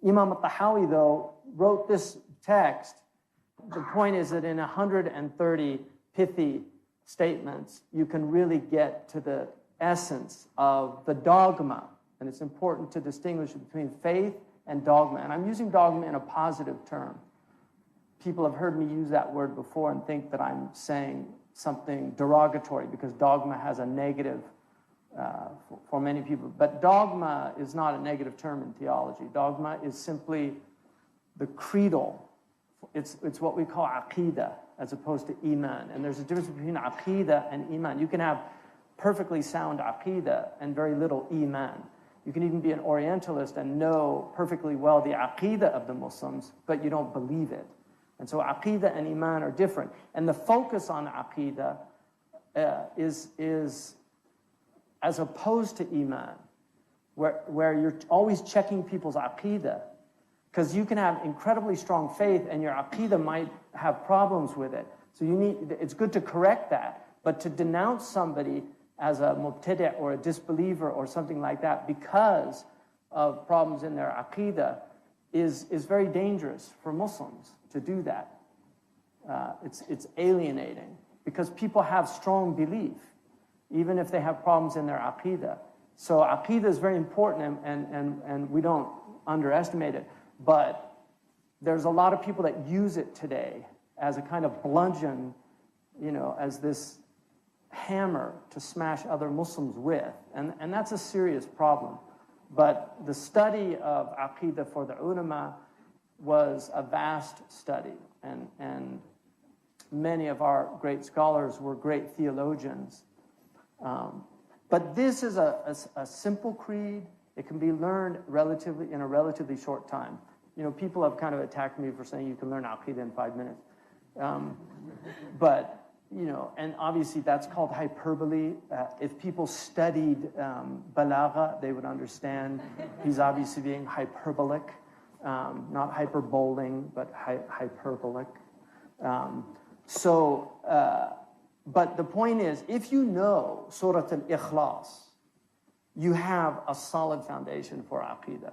Imam al-Tahawi, though, wrote this text. The point is that in 130 pithy statements, you can really get to the essence of the dogma. And it's important to distinguish between faith and dogma. And I'm using dogma in a positive term. People have heard me use that word before and think that I'm saying something derogatory because dogma has a negative for many people. But dogma is not a negative term in theology. Dogma is simply the creedal. It's what we call aqeedah as opposed to iman. And there's a difference between aqeedah and iman. You can have perfectly sound aqeedah and very little iman. You can even be an Orientalist and know perfectly well the aqeedah of the Muslims, but you don't believe it. And so aqeedah and iman are different. And the focus on aqeedah is as opposed to iman, where you're always checking people's aqeedah. Because you can have incredibly strong faith and your aqeedah might have problems with it. So it's good to correct that. But to denounce somebody as a mubtadi' or a disbeliever or something like that because of problems in their aqeedah is very dangerous for Muslims to do that. It's alienating because people have strong belief, even if they have problems in their aqeedah. So aqeedah is very important and we don't underestimate it. But there's a lot of people that use it today as a kind of bludgeon, as this hammer to smash other Muslims with. And that's a serious problem. But the study of aqeedah for the ulama was a vast study. And many of our great scholars were great theologians. But this is a simple creed. It can be learned in a relatively short time. People have kind of attacked me for saying you can learn Aqeedah in 5 minutes. And obviously that's called hyperbole. If people studied balagha, they would understand he's obviously being hyperbolic, not hyperboling, but hyperbolic. But the point is, if you know Surah Al-Ikhlas, you have a solid foundation for Aqeedah.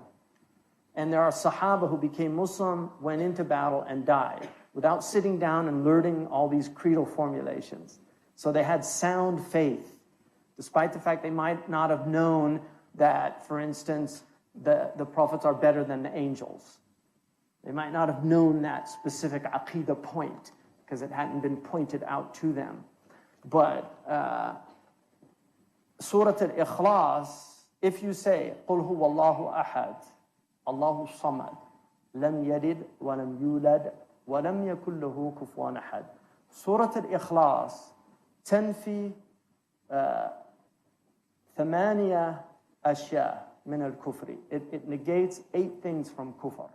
And there are Sahaba who became Muslim, went into battle, and died without sitting down and learning all these creedal formulations. So they had sound faith, despite the fact they might not have known that, for instance, the prophets are better than the angels. They might not have known that specific Aqeedah point because it hadn't been pointed out to them. But Surah Al-Ikhlas, if you say, قُلْ هُوَ اللَّهُ أَحَدٌ Allahu Samad, lam yalid wa lam yulad wa lam yakul lahu kufuwan ahad. Surah Al-Ikhlas تنفي ثمانية أشياء من الكفر. It negates 8 things from kufr.